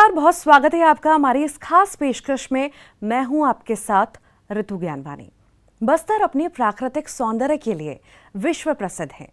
नमस्कार, बहुत स्वागत है आपका हमारी इस खास पेशकश में। मैं हूं आपके साथ ऋतु ज्ञानवानी। बस्तर अपने प्राकृतिक सौंदर्य के लिए विश्व प्रसिद्ध है,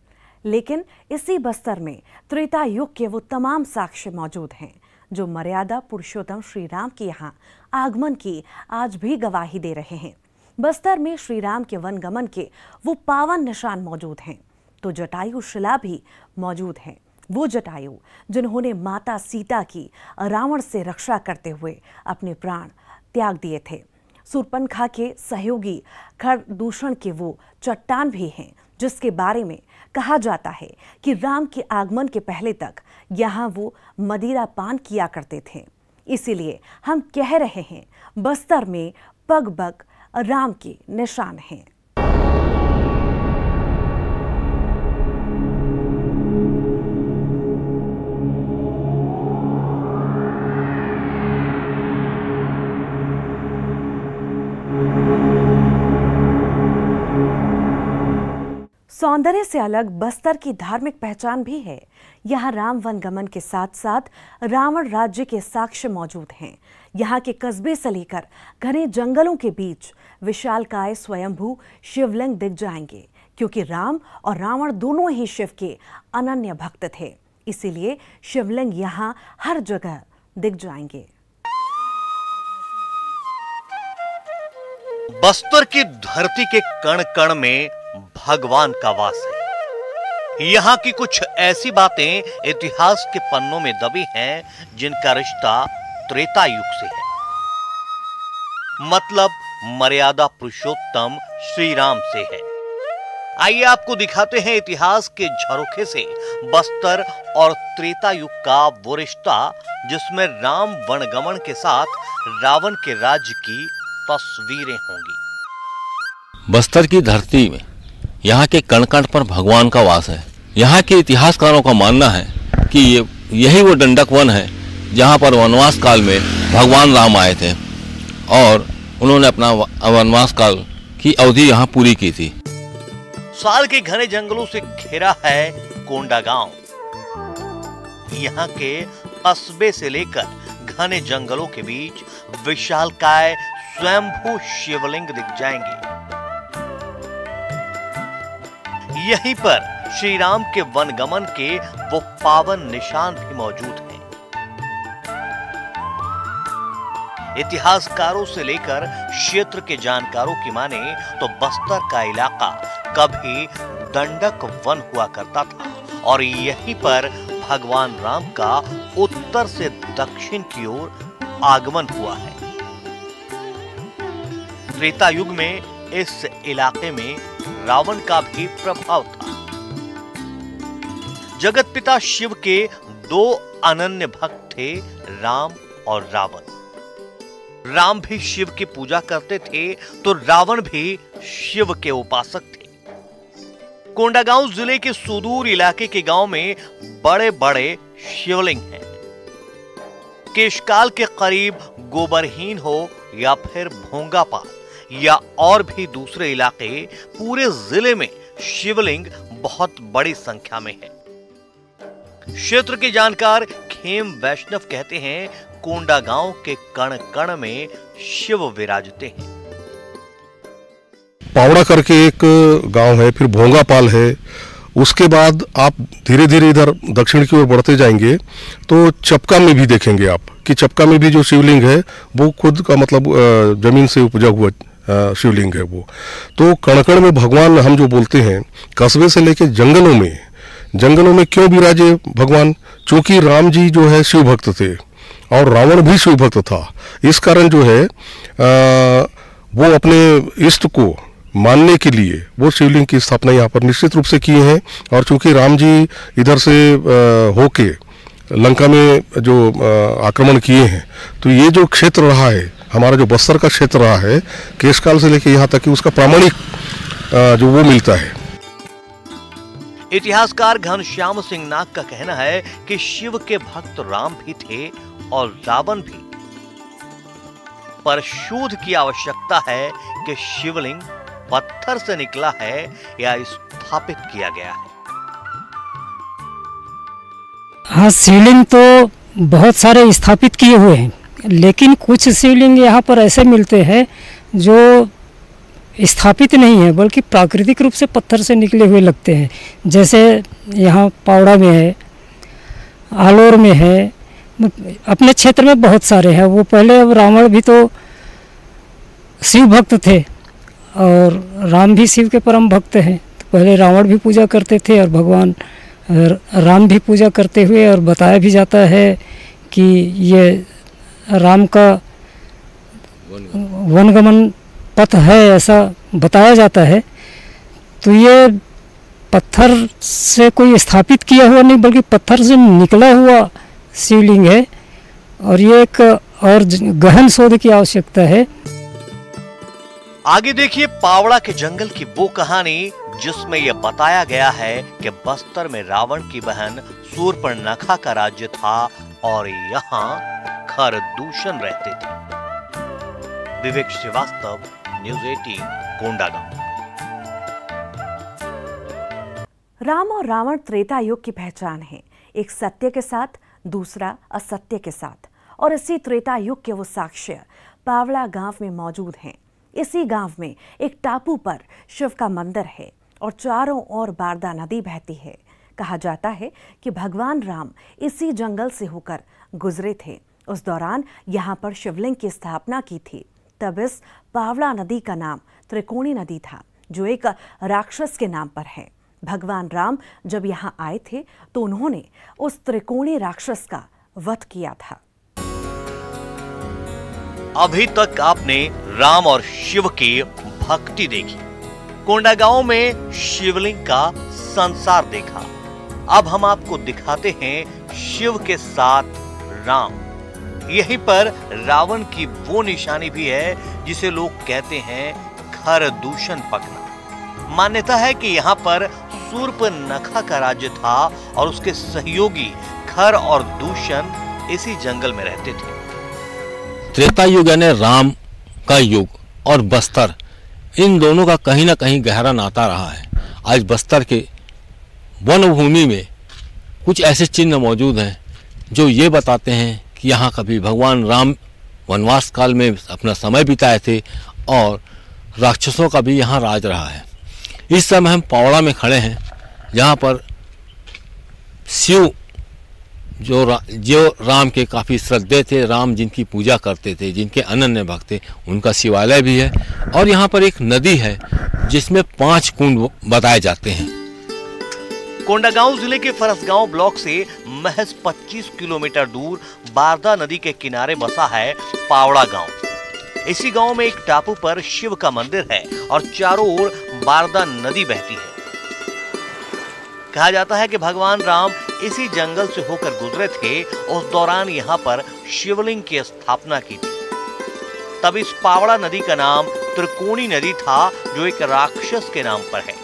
लेकिन इसी बस्तर में त्रेता युग के वो तमाम साक्ष्य मौजूद हैं जो मर्यादा पुरुषोत्तम श्री राम के यहाँ आगमन की आज भी गवाही दे रहे हैं। बस्तर में श्री राम के वनगमन के वो पावन निशान मौजूद हैं, तो जटायु शिला भी मौजूद है। वो जटायु जिन्होंने माता सीता की रावण से रक्षा करते हुए अपने प्राण त्याग दिए थे। सूर्पनखा के सहयोगी खरदूषण के वो चट्टान भी हैं जिसके बारे में कहा जाता है कि राम के आगमन के पहले तक यहाँ वो मदिरा पान किया करते थे। इसीलिए हम कह रहे हैं बस्तर में पग पग राम के निशान हैं। सौंदर्य से अलग बस्तर की धार्मिक पहचान भी है। यहाँ राम वनगमन के साथ साथ रावण राज्य के साक्ष्य मौजूद हैं। यहाँ के कस्बे से लेकर घने जंगलों के बीच विशालकाय स्वयंभू शिवलिंग दिख जाएंगे, क्योंकि राम और रावण दोनों ही शिव के अनन्य भक्त थे। इसीलिए शिवलिंग यहाँ हर जगह दिख जाएंगे। बस्तर की धरती के कण कण में भगवान का वास है। यहाँ की कुछ ऐसी बातें इतिहास के पन्नों में दबी हैं जिनका रिश्ता त्रेता युग से है, मतलब मर्यादा पुरुषोत्तम श्री राम से है। आइए आपको दिखाते हैं इतिहास के झरोखे से बस्तर और त्रेता युग का वो रिश्ता जिसमें राम वनगमन के साथ रावण के राज्य की तस्वीरें होंगी। बस्तर की धरती में यहाँ के कण कण पर भगवान का वास है। यहाँ के इतिहासकारों का मानना है कि यही वो दंडक वन है जहाँ पर वनवास काल में भगवान राम आए थे और उन्होंने अपना वनवास काल की अवधि यहाँ पूरी की थी। साल के घने जंगलों से घिरा है कोंडा गांव। यहाँ के कस्बे से लेकर घने जंगलों के बीच विशालकाय स्वयंभू शिवलिंग दिख जाएंगे। यहीं पर श्री राम के वनगमन के वो पावन निशान भी मौजूद हैं। इतिहासकारों से लेकर क्षेत्र के जानकारों की माने तो बस्तर का इलाका कभी दंडक वन हुआ करता था और यहीं पर भगवान राम का उत्तर से दक्षिण की ओर आगमन हुआ है। त्रेता युग में इस इलाके में रावण का भी प्रभाव था। जगत पिता शिव के दो अनन्य भक्त थे, राम और रावण। राम भी शिव की पूजा करते थे तो रावण भी शिव के उपासक थे। कोंडागांव जिले के सुदूर इलाके के गांव में बड़े बड़े शिवलिंग हैं। केशकाल के करीब गोबरहीन हो या फिर भोंगापाल या और भी दूसरे इलाके, पूरे जिले में शिवलिंग बहुत बड़ी संख्या में है। क्षेत्र के जानकार खेम वैष्णव कहते हैं कोंडा गांव के कण कण में शिव विराजते हैं। पावड़ा करके एक गांव है, फिर भोंगापाल है। उसके बाद आप धीरे धीरे इधर दक्षिण की ओर बढ़ते जाएंगे तो चपका में भी देखेंगे आप कि चपका में भी जो शिवलिंग है वो खुद का मतलब जमीन से उपजा हुआ शिवलिंग है वो। तो कणकण में भगवान हम जो बोलते हैं, कस्बे से लेके जंगलों में क्यों विराजे भगवान? क्योंकि राम जी जो है शिव भक्त थे और रावण भी शिव भक्त था। इस कारण जो है वो अपने इष्ट को मानने के लिए वो शिवलिंग की स्थापना यहाँ पर निश्चित रूप से किए हैं। और चूंकि राम जी इधर से होके लंका में जो आक्रमण किए हैं, तो ये जो क्षेत्र रहा है हमारा, जो बस्तर का क्षेत्र रहा है, केशकाल से लेकर यहाँ तक कि उसका प्रामाणिक जो वो मिलता है। इतिहासकार घनश्याम सिंह नाग का कहना है कि शिव के भक्त राम भी थे और रावण भी, पर शोध की आवश्यकता है कि शिवलिंग पत्थर से निकला है या स्थापित किया गया है। हाँ, शिवलिंग तो बहुत सारे स्थापित किए हुए हैं, लेकिन कुछ शिवलिंग यहाँ पर ऐसे मिलते हैं जो स्थापित नहीं है बल्कि प्राकृतिक रूप से पत्थर से निकले हुए लगते हैं। जैसे यहाँ पावड़ा में है, आलोर में है, अपने क्षेत्र में बहुत सारे हैं। वो पहले, अब रावण भी तो शिव भक्त थे और राम भी शिव के परम भक्त हैं, तो पहले रावण भी पूजा करते थे और भगवान राम भी पूजा करते हुए, और बताया भी जाता है कि ये राम का वनगमन पथ है, ऐसा बताया जाता है। तो ये पत्थर से कोई स्थापित किया हुआ नहीं बल्कि पत्थर से निकला हुआ शिवलिंग है, और ये एक और गहन शोध की आवश्यकता है। आगे देखिए पावड़ा के जंगल की वो कहानी जिसमें यह बताया गया है कि बस्तर में रावण की बहन शूर्पणखा का राज्य था और यहाँ खरदूषण रहते थे। विवेक श्रीवास्तव, न्यूज़ 18, कोंडागांव। राम और रावण त्रेता युग की पहचान है, एक सत्य के साथ, दूसरा असत्य के साथ, और इसी त्रेता युग के वो साक्ष्य पावड़ा गांव में मौजूद हैं। इसी गांव में एक टापू पर शिव का मंदिर है और चारों ओर बारदा नदी बहती है। कहा जाता है कि भगवान राम इसी जंगल से होकर गुजरे थे। उस दौरान यहाँ पर शिवलिंग की स्थापना की थी। तब इस पावड़ा नदी का नाम त्रिकोणी नदी था, जो एक राक्षस के नाम पर है। भगवान राम जब यहाँ आए थे तो उन्होंने उस त्रिकोणी राक्षस का वध किया था। अभी तक आपने राम और शिव की भक्ति देखी, कोंडागांव में शिवलिंग का संसार देखा। अब हम आपको दिखाते हैं शिव के साथ राम। यहीं पर रावण की वो निशानी भी है जिसे लोग कहते हैं खरदूषण पकना। मान्यता है कि यहाँ पर शूर्पणखा का राज्य था और उसके सहयोगी खर और दूषण इसी जंगल में रहते थे। त्रेता युग यानी राम का युग और बस्तर, इन दोनों का कहीं ना कहीं गहरा नाता रहा है। आज बस्तर के वन भूमि में कुछ ऐसे चिन्ह मौजूद हैं जो ये बताते हैं कि यहाँ कभी भगवान राम वनवास काल में अपना समय बिताए थे और राक्षसों का भी यहाँ राज रहा है। इस समय हम पावड़ा में खड़े हैं, जहाँ पर शिव जो राम के काफ़ी श्रद्धेय थे, राम जिनकी पूजा करते थे, जिनके अनन्य भक्त थे, उनका शिवालय भी है। और यहाँ पर एक नदी है जिसमें 5 कुंड बताए जाते हैं। कोंडागांव जिले के फरसगांव ब्लॉक से महज 25 किलोमीटर दूर बारदा नदी के किनारे बसा है पावड़ा गांव। इसी गांव में एक टापू पर शिव का मंदिर है और चारों ओर बारदा नदी बहती है। कहा जाता है कि भगवान राम इसी जंगल से होकर गुजरे थे। उस दौरान यहाँ पर शिवलिंग की स्थापना की थी। तब इस पावड़ा नदी का नाम त्रिकोणी नदी था, जो एक राक्षस के नाम पर है।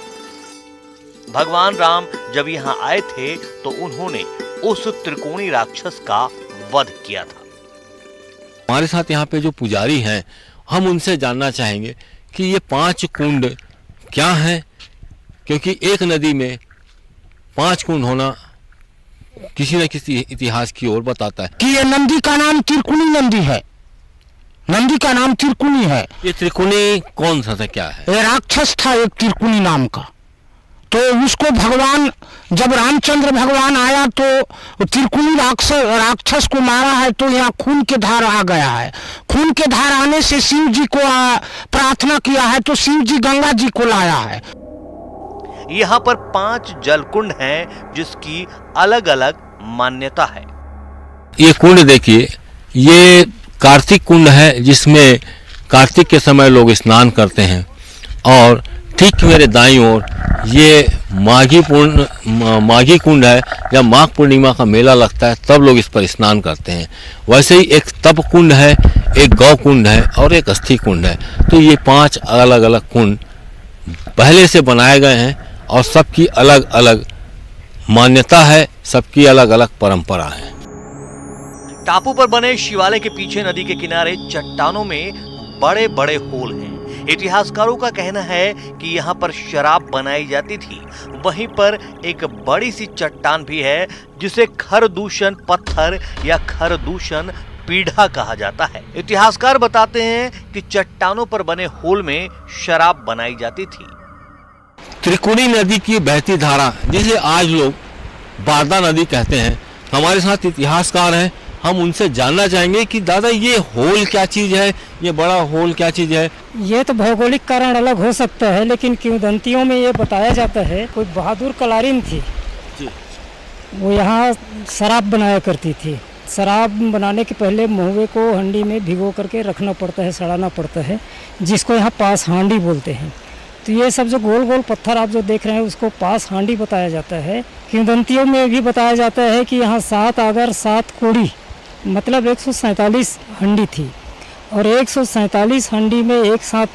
भगवान राम जब यहाँ आए थे तो उन्होंने उस त्रिकोणी राक्षस का वध किया था। हमारे साथ यहाँ पे जो पुजारी हैं, हम उनसे जानना चाहेंगे कि ये 5 कुंड क्या हैं, क्योंकि एक नदी में 5 कुंड होना किसी न किसी इतिहास की ओर बताता है कि ये नंदी का नाम त्रिकोणी नंदी है। नंदी का नाम त्रिकोणी है। ये त्रिकोणी कौन सा था, क्या है? ये राक्षस था एक त्रिकोणी नाम का। तो उसको भगवान, जब रामचंद्र भगवान आया तो त्रिकोणी राक्षस को मारा है, तो यहाँ खून के धार आ गया है। खून के धार आने से शिव जी को प्रार्थना किया है, तो शिव जी गंगा जी को लाया है। यहाँ पर 5 जलकुंड हैं जिसकी अलग अलग मान्यता है। ये कुंड देखिए, ये कार्तिक कुंड है जिसमें कार्तिक के समय लोग स्नान करते हैं, और ठीक मेरे दाईं ओर ये माघी कुंड है। जब माघ पूर्णिमा का मेला लगता है तब लोग इस पर स्नान करते हैं। वैसे ही एक तप कुंड है, एक गौ कुंड है और एक अस्थि कुंड है। तो ये 5 अलग अलग कुंड पहले से बनाए गए हैं और सबकी अलग अलग मान्यता है, सबकी अलग अलग परंपरा है। टापू पर बने शिवालय के पीछे नदी के किनारे चट्टानों में बड़े बड़े होल हैं। इतिहासकारों का कहना है कि यहाँ पर शराब बनाई जाती थी। वहीं पर एक बड़ी सी चट्टान भी है जिसे खरदूषण पत्थर या खरदूषण पीढ़ा कहा जाता है। इतिहासकार बताते हैं कि चट्टानों पर बने होल में शराब बनाई जाती थी। त्रिकुणी नदी की बहती धारा, जिसे आज लोग बारदा नदी कहते हैं, हमारे साथ इतिहासकार हैं। हम उनसे जानना चाहेंगे कि दादा ये होल क्या चीज है, ये बड़ा होल क्या चीज है। ये तो भौगोलिक कारण अलग हो सकता है, लेकिन किंवदंतियों में ये बताया जाता है कोई बहादुर कलारिन थी जी। वो यहाँ शराब बनाया करती थी। शराब बनाने के पहले महुए को हंडी में भिगो करके रखना पड़ता है, सड़ाना पड़ता है, जिसको यहाँ पास हांडी बोलते हैं। तो ये सब जो गोल गोल पत्थर आप जो देख रहे हैं उसको पास हांडी बताया जाता है। किंवदंतियों में भी बताया जाता है कि यहाँ 7 आगर 7 कोड़ी मतलब 147 हंडी थी और 147 हंडी में एक साथ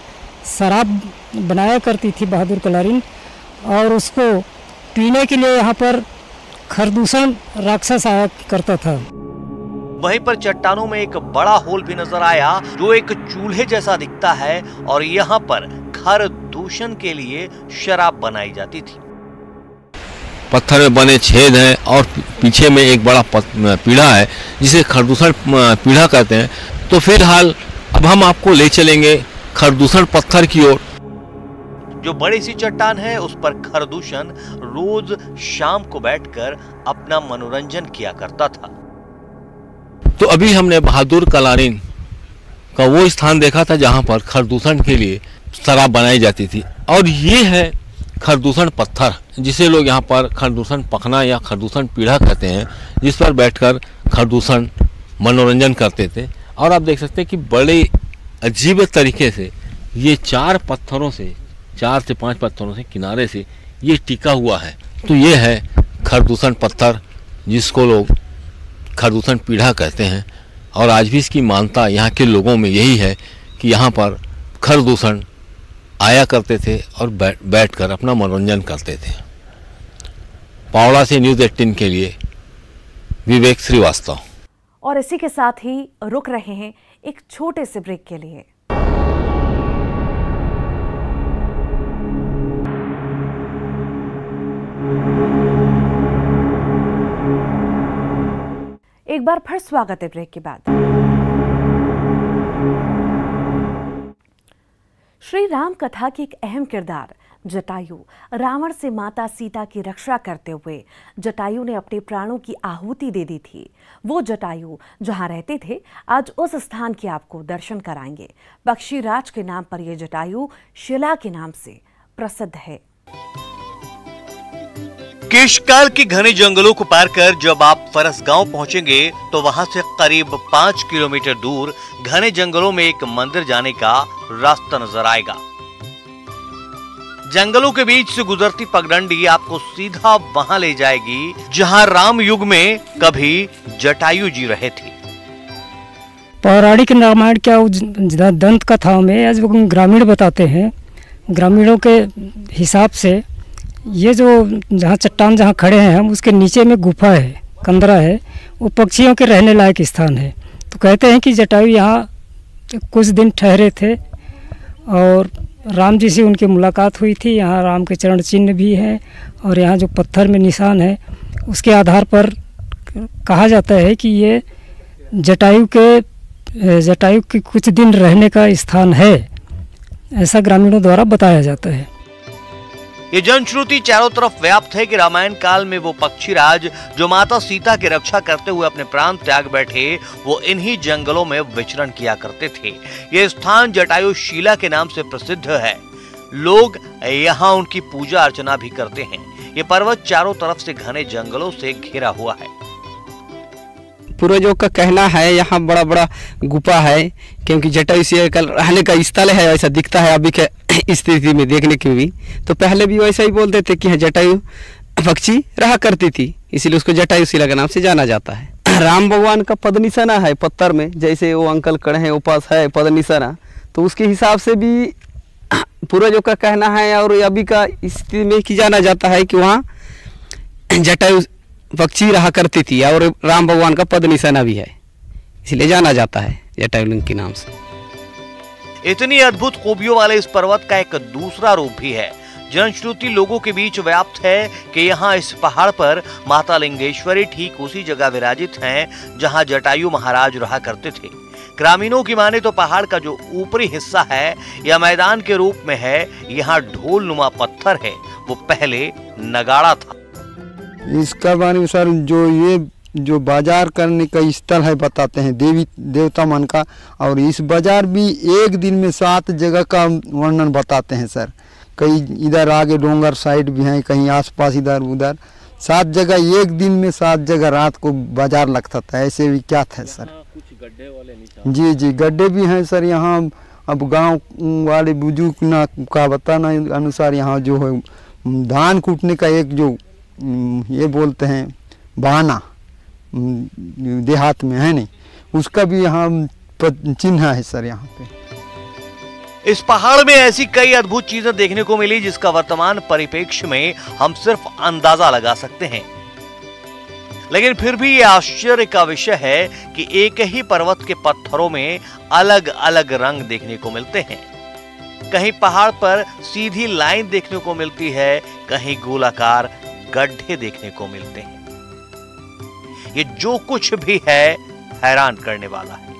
शराब बनाया करती थी बहादुर कलारिन, और उसको पीने के लिए यहाँ पर खरदूषण राक्षस आया करता था। वहीं पर चट्टानों में एक बड़ा होल भी नजर आया जो एक चूल्हे जैसा दिखता है और यहाँ पर खरदूषण के लिए शराब बनाई जाती थी। पत्थर में बने छेद हैं और पीछे में एक बड़ा पीढ़ा है जिसे खरदूषण पीढ़ा कहते हैं। तो फिलहाल अब हम आपको ले चलेंगे खरदूषण पत्थर की ओर। जो बड़ी सी चट्टान है उस पर खरदूषण रोज शाम को बैठकर अपना मनोरंजन किया करता था। तो अभी हमने बहादुर कलारिन का वो स्थान देखा था जहां पर खरदूषण के लिए शराब बनाई जाती थी, और ये है खरदूषण पत्थर जिसे लोग यहाँ पर खरदूषण पखना या खरदूषण पीढ़ा कहते हैं, जिस पर बैठकर खरदूषण मनोरंजन करते थे। और आप देख सकते हैं कि बड़े अजीब तरीके से ये 4 पत्थरों से 4 से 5 पत्थरों से किनारे से ये टिका हुआ है। तो ये है खरदूषण पत्थर जिसको लोग खरदूषण पीढ़ा कहते हैं, और आज भी इसकी मान्यता यहाँ के लोगों में यही है कि यहाँ पर खरदूषण आया करते थे और बैठकर अपना मनोरंजन करते थे। पावड़ा से न्यूज़ 18 के लिए विवेक श्रीवास्तव। और इसी के साथ ही रुक रहे हैं एक छोटे से ब्रेक के लिए। एक बार फिर स्वागत है ब्रेक के बाद। श्री राम कथा की एक अहम किरदार जटायु, रावण से माता सीता की रक्षा करते हुए जटायु ने अपने प्राणों की आहुति दे दी थी। वो जटायु जहां रहते थे आज उस स्थान के आपको दर्शन कराएंगे। पक्षीराज के नाम पर यह जटायु शिला के नाम से प्रसिद्ध है। केशकाल के घने जंगलों को पार कर जब आप फरसगांव पहुंचेंगे तो वहां से करीब 5 किलोमीटर दूर घने जंगलों में एक मंदिर जाने का रास्ता नजर आएगा। जंगलों के बीच से गुजरती पगडंडी आपको सीधा वहां ले जाएगी जहां राम युग में कभी जटायु जी रहे थे। पौराणिक रामायण क्या दंत कथाओं में आज ग्रामीण बताते हैं, ग्रामीणों के हिसाब से ये जो जहाँ चट्टान जहाँ खड़े हैं हम उसके नीचे में गुफा है, कंदरा है, वो पक्षियों के रहने लायक स्थान है। तो कहते हैं कि जटायु यहाँ कुछ दिन ठहरे थे और राम जी से उनकी मुलाकात हुई थी। यहाँ राम के चरण चिन्ह भी हैं और यहाँ जो पत्थर में निशान है उसके आधार पर कहा जाता है कि ये जटायु के कुछ दिन रहने का स्थान है, ऐसा ग्रामीणों द्वारा बताया जाता है। ये जनश्रुति चारों तरफ व्याप्त है कि रामायण काल में वो पक्षीराज जो माता सीता की रक्षा करते हुए अपने प्राण त्याग बैठे, वो इन्हीं जंगलों में विचरण किया करते थे। ये स्थान जटायु शिला के नाम से प्रसिद्ध है। लोग यहाँ उनकी पूजा अर्चना भी करते हैं। ये पर्वत चारों तरफ से घने जंगलों से घिरा हुआ है। पूर्वजों का कहना है यहाँ बड़ा बड़ा गुफा है, क्योंकि जटायु से कल रहने का स्थल है, ऐसा दिखता है अभी के स्थिति में देखने की भी। तो पहले भी वैसा ही बोलते थे कि जटायु पक्षी रहा करती थी, इसीलिए उसको जटायु शिला के नाम से जाना जाता है। राम भगवान का पद निशाना है पत्थर में, जैसे वो अंकल खड़े हैं उपास है पद निशाना, तो उसके हिसाब से भी पूर्वजों का कहना है और अभी का स्थिति में की जाना जाता है कि वहाँ जटायु पक्षी रहा करती थी और राम भगवान का पद निशाना भी है, इसलिए जाना जाता है जटायु लिंग के नाम से। इतनी अद्भुत खूबियों वाले इस पर्वत का एक दूसरा रूप भी है। जनश्रुति लोगों के बीच व्याप्त है कि यहाँ इस पहाड़ पर माता लिंगेश्वरी ठीक उसी जगह विराजित हैं जहाँ जटायु महाराज रहा करते थे। ग्रामीणों की माने तो पहाड़ का जो ऊपरी हिस्सा है या मैदान के रूप में है, यहाँ ढोल नुमा पत्थर है, वो पहले नगाड़ा था। इसका बारे सर जो बाजार करने का स्थल है बताते हैं देवी देवता मन का, और इस बाजार भी एक दिन में 7 जगह का वर्णन बताते हैं सर। कई इधर आगे डोंगर साइड भी हैं, कहीं आसपास इधर उधर 7 जगह एक दिन में 7 जगह रात को बाजार लगता था। ऐसे भी क्या था सर? कुछ गड्ढे वाले जी गड्ढे भी हैं सर यहाँ। अब गांव वाले बुजुर्ग ना का बताना अनुसार यहाँ जो है धान कूटने का एक जो ये बोलते हैं बहाना देहात में है नहीं, उसका भी यहाँ चिन्ह है सर यहाँ पे। इस पहाड़ में ऐसी कई अद्भुत चीजें देखने को मिली जिसका वर्तमान परिप्रेक्ष्य में हम सिर्फ अंदाजा लगा सकते हैं। लेकिन फिर भी ये आश्चर्य का विषय है कि एक ही पर्वत के पत्थरों में अलग अलग रंग देखने को मिलते हैं। कहीं पहाड़ पर सीधी लाइन देखने को मिलती है, कहीं गोलाकार गड्ढे देखने को मिलते हैं। ये जो कुछ भी है हैरान करने वाला है।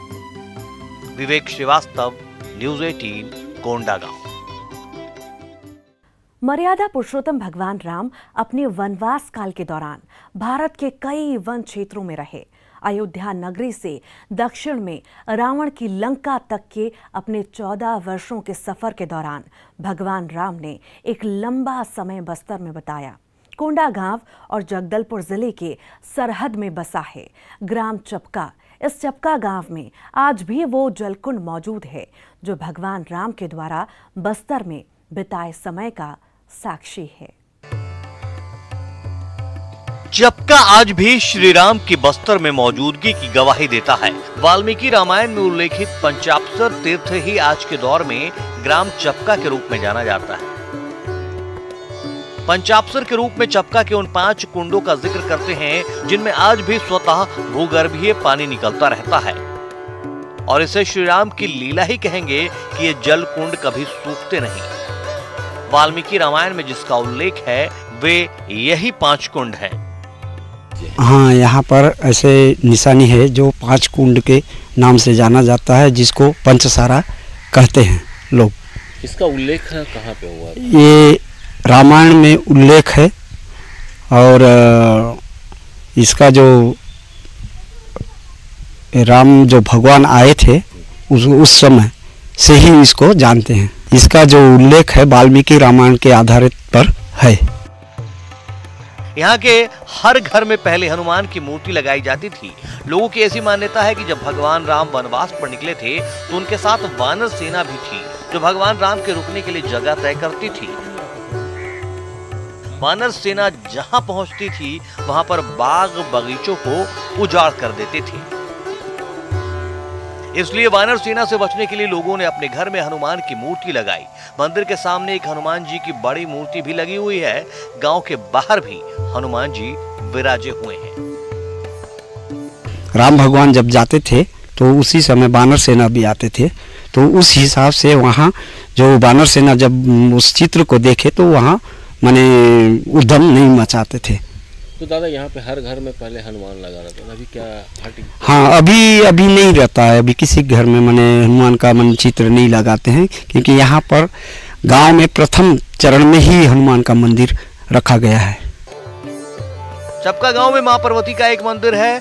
विवेक श्रीवास्तव, न्यूज़ 18, कोंडागांव। मर्यादा पुरुषोत्तम भगवान राम अपने वनवास काल के दौरान भारत के कई वन क्षेत्रों में रहे। अयोध्या नगरी से दक्षिण में रावण की लंका तक के अपने 14 वर्षों के सफर के दौरान भगवान राम ने एक लंबा समय बस्तर में बिताया। कोंडागांव और जगदलपुर जिले के सरहद में बसा है ग्राम चपका। इस चपका गांव में आज भी वो जलकुंड मौजूद है जो भगवान राम के द्वारा बस्तर में बिताए समय का साक्षी है। चपका आज भी श्री राम की बस्तर में मौजूदगी की गवाही देता है। वाल्मीकि रामायण में उल्लेखित पंचाप्सर तीर्थ ही आज के दौर में ग्राम चपका के रूप में जाना जाता है। पंचाप्सर के रूप में चपका के उन 5 कुंडों का जिक्र करते हैं जिनमें आज भी स्वतः भूगर्भीय पानी निकलता रहता है, और इसे श्री राम की लीला ही कहेंगे कि ये जल कुंड कभी सूखते नहीं। वाल्मीकि रामायण में जिसका उल्लेख है वे यही 5 कुंड हैं। हाँ, यहाँ पर ऐसे निशानी है जो 5 कुंड के नाम से जाना जाता है, जिसको पंचसारा कहते हैं लोग। इसका उल्लेख कहाँ पे हुआ? ये रामायण में उल्लेख है, और इसका जो राम जो भगवान आए थे उस समय से ही इसको जानते हैं। इसका जो उल्लेख है वाल्मीकि रामायण के आधारित पर है। यहाँ के हर घर में पहले हनुमान की मूर्ति लगाई जाती थी। लोगों की ऐसी मान्यता है कि जब भगवान राम वनवास पर निकले थे तो उनके साथ वानर सेना भी थी जो भगवान राम के रुकने के लिए जगह तय करती थी। वानर सेना जहां पहुंचती थी वहां पर बाग बगीचों को उजाड़ कर देते थे। इसलिए वानर सेना से बचने के लिए लोगों ने अपने घर में हनुमान की मूर्ति लगाई। मंदिर के सामने एक हनुमान जी की बड़ी मूर्ति भी लगी हुई है। गांव के बाहर भी हनुमान जी विराजे हुए हैं। राम भगवान जब जाते थे तो उसी समय वानर सेना भी आते थे, तो उस हिसाब से वहाँ जो वानर सेना जब उस चित्र को देखे तो वहाँ माने उद्यम नहीं मचाते थे। तो दादा यहाँ पे हर घर में पहले हनुमान लगा रहता था, अभी क्या हटी? हाँ, अभी नहीं रहता है। अभी किसी घर में माने हनुमान का मन चित्र नहीं लगाते हैं, क्योंकि यहाँ पर गांव में प्रथम चरण में ही हनुमान का मंदिर रखा गया है। चपका गांव में मां पार्वती का एक मंदिर है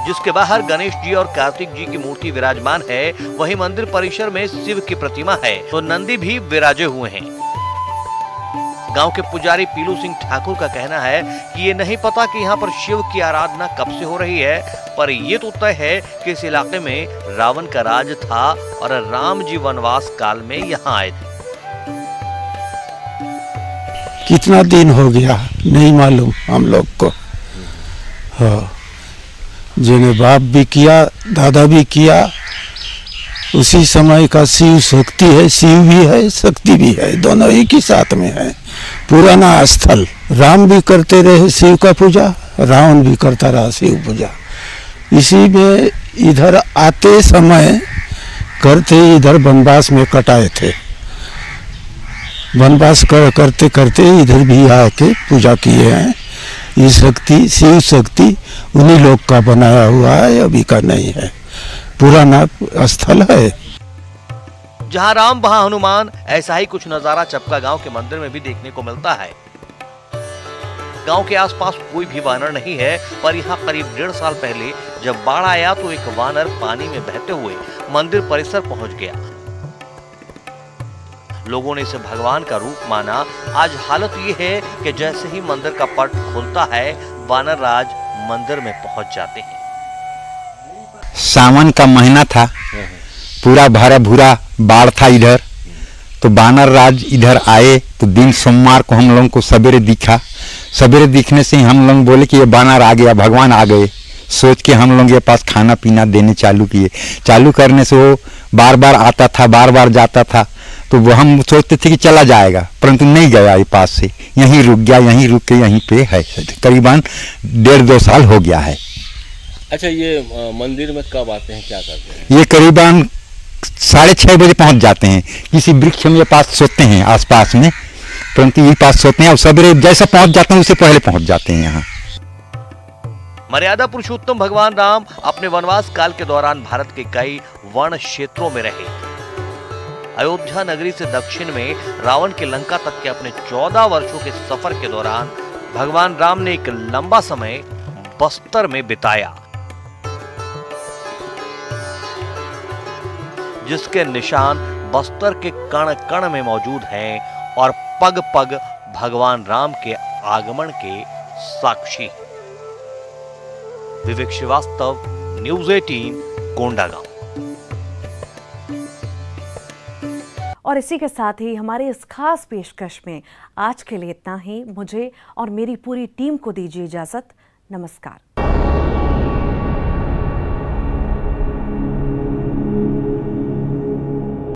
जिसके बाहर गणेश जी और कार्तिक जी की मूर्ति विराजमान है। वहीं मंदिर परिसर में शिव की प्रतिमा है तो नंदी भी विराजे हुए हैं। गांव के पुजारी पीलू सिंह ठाकुर का कहना है कि ये नहीं पता कि यहाँ पर शिव की आराधना कब से हो रही है, पर ये तो तय है कि इस इलाके में रावण का राज था और राम जी वनवास काल में यहाँ आए थे। कितना दिन हो गया नहीं मालूम हम लोग को। हाँ, जिन्हें बाप भी किया दादा भी किया, उसी समय का शिव शक्ति है, शिव भी है शक्ति भी है, दोनों एक ही साथ में है। पुराना स्थल, राम भी करते रहे शिव का पूजा, रावण भी करता रहा शिव पूजा। इसी में इधर आते समय करते इधर वनवास में कटाए थे। वनवास करते करते इधर भी आके पूजा किए हैं। ये शक्ति, शिव शक्ति उन्हीं लोग का बनाया हुआ है, अभी का नहीं है, पुराना स्थल है। जहां राम वहां हनुमान, ऐसा ही कुछ नजारा चपका गांव के मंदिर में भी देखने को मिलता है। गांव के आसपास कोई भी वानर नहीं है, पर यहाँ करीब 1.5 साल पहले जब बाढ़ आया तो एक वानर पानी में बहते हुए मंदिर परिसर पहुंच गया। लोगों ने इसे भगवान का रूप माना। आज हालत ये है कि जैसे ही मंदिर का पट खुलता है, वानर राज मंदिर में पहुंच जाते हैं। सावन का महीना था, पूरा भरा भूरा बाढ़ था इधर, तो वानर राज इधर आए तो दिन सोमवार को हम लोगों को सवेरे दिखा। सवेरे दिखने से ही हम लोग बोले कि ये वानर आ गया, भगवान आ गए। सोच के हम लोग के पास खाना पीना देने चालू किए। चालू करने से वो बार बार आता था, बार बार जाता था, तो वो हम सोचते थे कि चला जाएगा, परंतु नहीं गया। ये पास से यहीं रुक गया, यहीं रुक के यहीं पे है। करीबन 1.5-2 साल हो गया है। अच्छा, ये मंदिर में कब आते हैं, क्या करते हैं? ये करीबन 6:30 बजे पहुंच जाते हैं। किसी वृक्ष में पास सोते हैं आसपास में, परंतु ये पास सोते हैं और सवेरे जैसा पहुंच जाते हैं उससे पहले पहुंच जाते हैं यहाँ। मर्यादा पुरुषोत्तम भगवान राम अपने वनवास काल के दौरान भारत के कई वन क्षेत्रों में रहे। अयोध्या नगरी से दक्षिण में रावण के लंका तक के अपने 14 वर्षों के सफर के दौरान भगवान राम ने एक लंबा समय बस्तर में बिताया, जिसके निशान बस्तर के कण कण में मौजूद हैं और पग पग भगवान राम के आगमन के साक्षी। विवेक श्रीवास्तव, न्यूज़ 18, कोंडागांव। और इसी के साथ ही हमारे इस खास पेशकश में आज के लिए इतना ही। मुझे और मेरी पूरी टीम को दीजिए इजाजत। नमस्कार।